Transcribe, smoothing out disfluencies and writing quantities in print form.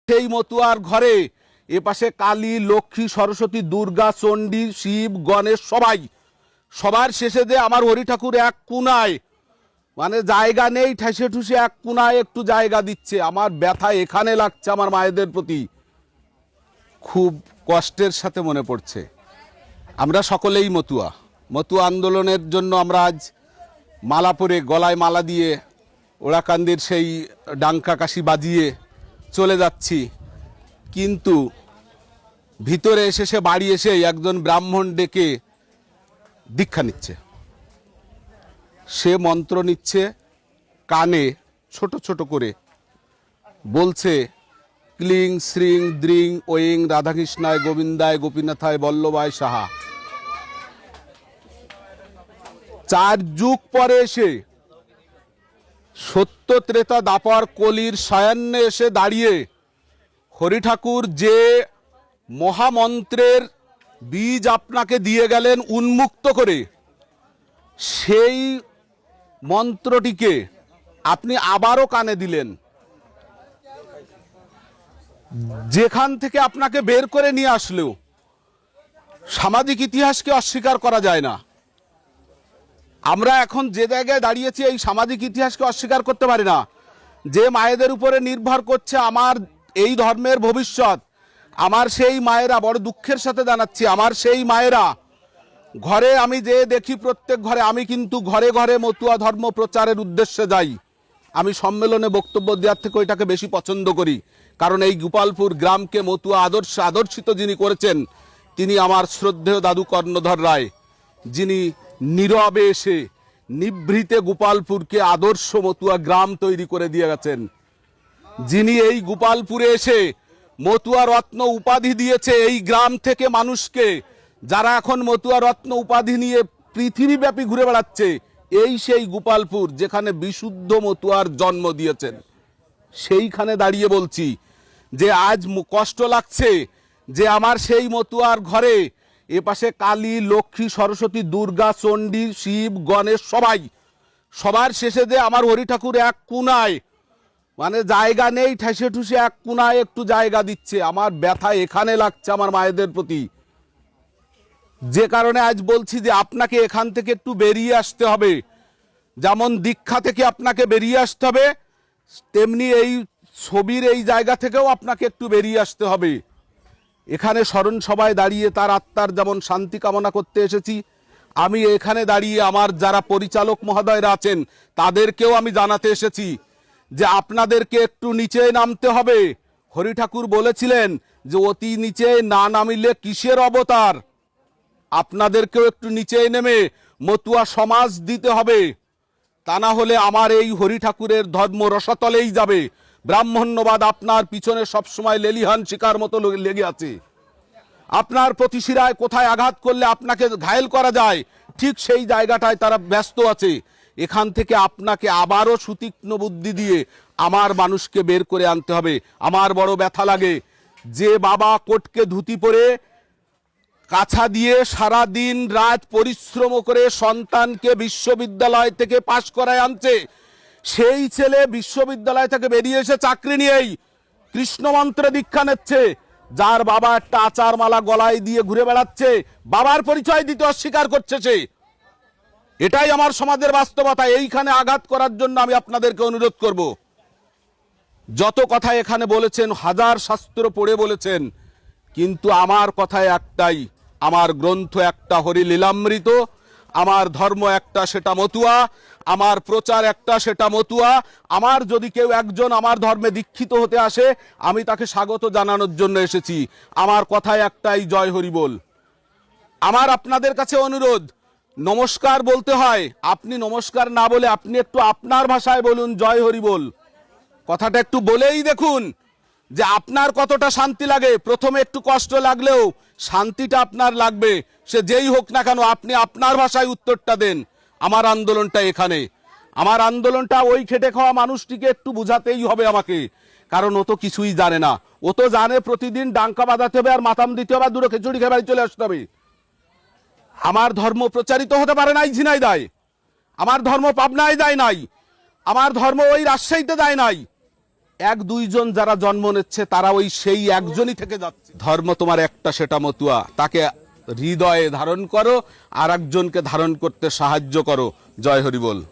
সেই মতুয়ার ঘরে এপাশে কালী, লক্ষ্মী, সরস্বতী, দুর্গা, চণ্ডী, শিব, গণেশ সবার শেষে যে আমার হরি ঠাকুর এক কোনায়, মানে জায়গা নেই, ঠেসে ঠুসে এক কোনায় একটু জায়গা দিচ্ছে। আমার ব্যথা এখানে লাগছে, আমার মায়েদের প্রতি খুব কষ্টের সাথে মনে পড়ছে। আমরা সকলেই মতুয়া আন্দোলনের জন্য আমরা আজ মালা পরে, গলায় মালা দিয়ে, ওড়াকান্দির সেই ডাঙ্কা কাশি বাজিয়ে চলে যাচ্ছি। কিন্তু ভিতরে এসে সে বাড়ি এসেই একজন ব্রাহ্মণ ডেকে দীক্ষা নিচ্ছে। সে মন্ত্র নিচ্ছে, কানে ছোট ছোট করে বলছে, ক্লিং শ্রিং দ্রিং ওয়িং রাধাকৃষ্ণায় গোবিন্দায় গোপীনাথায় বল্লভায় সাহা। 4 যুগ পরে এসে সত্য ত্রেতা দাপর কলির সায়ান্নে এসে দাঁড়িয়ে হরি ঠাকুর যে মহামন্ত্রের বীজ আপনাকে দিয়ে গেলেন উন্মুক্ত করে, সেই মন্ত্রটিকে আপনি আবারও কানে দিলেন। যেখান থেকে আপনাকে বের করে নিয়ে আসলেও সামাজিক ইতিহাসকে অস্বীকার করা যায় না। আমরা এখন যে জায়গায় দাঁড়িয়েছি এই সামাজিক ইতিহাসকে অস্বীকার করতে পারি না। যে মায়েদের উপরে নির্ভর করছে আমার এই ধর্মের ভবিষ্যৎ, আমার সেই মায়েরা, বড় দুঃখের সাথে জানাচ্ছি, আমার সেই মায়েরা ঘরে, আমি যে দেখি প্রত্যেক ঘরে, আমি কিন্তু ঘরে ঘরে মতুয়া ধর্ম প্রচারের উদ্দেশ্যে যাই। আমি সম্মেলনে বক্তব্য দেওয়ার থেকে ওইটাকে বেশি পছন্দ করি, কারণ এই গোপালপুর গ্রামকে মতুয়া আদর্শিত যিনি করেছেন তিনি আমার শ্রদ্ধেয় দাদু কর্ণধর রায়, যিনি নীরবে এসে নিভৃতে গোপালপুরকে আদর্শ মতুয়া গ্রাম তৈরি করে দিয়ে গেছেন, যিনি এই গোপালপুরে এসে মতুয়া রত্ন উপাধি দিয়েছে এই গ্রাম থেকে মানুষকে, যারা এখন মতুয়া রত্ন উপাধি নিয়ে পৃথিবীব্যাপী ঘুরে বেড়াচ্ছে। এই সেই গোপালপুর যেখানে বিশুদ্ধ মতুয়ার জন্ম দিয়েছেন। সেইখানে দাঁড়িয়ে বলছি যে আজ কষ্ট লাগছে যে আমার সেই মতুয়ার ঘরে এপাশে কালী, লক্ষ্মী, সরস্বতী, দুর্গা, চণ্ডী, শিব, গণেশ সবার শেষে যে আমার হরি ঠাকুর এক কোনায়, মানে জায়গা নেই, ঠেসে ঠুসে এক কোনায় একটু জায়গা দিচ্ছে। আমার ব্যথা এখানে লাগছে, আমার মায়েদের প্রতি। যে কারণে আজ বলছি যে আপনাকে এখান থেকে একটু বেরিয়ে আসতে হবে। যেমন দীক্ষা থেকে আপনাকে বেরিয়ে আসতে হবে, তেমনি এই ছবির এই জায়গা থেকেও আপনাকে একটু বেরিয়ে আসতে হবে। এখানে স্মরণ সভায় দাঁড়িয়ে তার আত্মার যেমন শান্তি কামনা করতে এসেছি, আমি এখানে দাঁড়িয়ে আমার যারা পরিচালক মহোদয়রা আছেন তাদেরকেও আমি জানাতে এসেছি যে আপনাদেরকে একটু নিচে নামতে হবে। হরি ঠাকুর বলেছিলেন যে অতি নিচে না নামিলে কিসের অবতার। আপনাদেরকেও একটু নিচে নেমে মতুয়া সমাজ দিতে হবে, তা না হলে আমার এই হরি ঠাকুরের ধর্ম রসাতলেই যাবে। ব্রাহ্মণ্যবাদ আপনার পিছনে সবসময় লেলিহান শিকার মতো লেগে আছে। আপনার প্রতিশিরায় কোথায় আঘাত করলে আপনাকে ঘায়েল করা যায়, ঠিক সেই জায়গাটায় তারা ব্যস্ত আছে। এখান থেকে আপনাকে আবারও সুতীক্ষ্ণ বুদ্ধি দিয়ে আমার মানুষকে বের করে আনতে হবে। আমার বড় ব্যথা লাগে যে বাবা কোটকে ধুতি পরে কাছা দিয়ে সারা দিন রাত পরিশ্রম করে সন্তানকে বিশ্ববিদ্যালয় থেকে পাশ করায় আনছে, সেই ছেলে বিশ্ববিদ্যালয় থেকে বেরিয়ে এসে চাকরি নিয়েই কৃষ্ণ মন্ত্রে দীক্ষা নিচ্ছে। যার বাবা একটা আচার মালা গলায় দিয়ে ঘুরে বেড়াচ্ছে, বাবার পরিচয় দিতে অস্বীকার করছে সে। এটাই আমার সমাজের বাস্তবতা। এইখানে আঘাত করার জন্য আমি আপনাদেরকে অনুরোধ করব, যত কথা এখানে বলেছেন হাজার শাস্ত্র পড়ে বলেছেন, কিন্তু আমার কথায় একটাই, আমার গ্রন্থ একটা হরি লীলামৃত, আমার ধর্ম একটা সেটা মতুয়া, আমার প্রচার একটা সেটা মতুয়া। আমার যদি কেউ একজন আমার ধর্মে দীক্ষিত হতে আসে আমি তাকে স্বাগত জানানোর জন্য এসেছি। আমার কথায় একটাই, জয় হরি বল। আমার আপনাদের কাছে অনুরোধ, নমস্কার বলতে হয়, আপনি নমস্কার না বলে আপনি একটু আপনার ভাষায় বলুন জয় হরি বল। কথাটা একটু বলেই দেখুন যে আপনার কতটা শান্তি লাগে। প্রথমে একটু কষ্ট লাগলেও শান্তিটা আপনার লাগবে, সে যেই হোক না কেন। আপনি আপনার ভাষায় উত্তরটা দেন। আমার আন্দোলনটা এখানে, আমার আন্দোলনটা ওই খেটে খাওয়া মানুষটিকে একটু বুঝাতেই হবে আমাকে, কারণ ও তো কিছুই জানে না। ও তো জানে প্রতিদিন ডাঙ্কা বাজাতে হবে আর মাতাম দিতে হবে আর দুটো খিচুড়ি খেয়ে বাড়ি চলে আসতে হবে। আমার ধর্ম প্রচারিত হতে পারে নাই ঝিনাইদহে, আমার ধর্ম পাবনায় যায় নাই, আমার ধর্ম ওই রাজশাহীতে যায় নাই। এক দুইজন যারা জন্ম নিচ্ছে তারা ওই সেই একজনই থেকে যাচ্ছে। ধর্ম তোমার একটা, সেটা মতুয়া, তাকে হৃদয়ে ধারণ করো আর একজনকে ধারণ করতে সাহায্য করো। জয় হরি বল।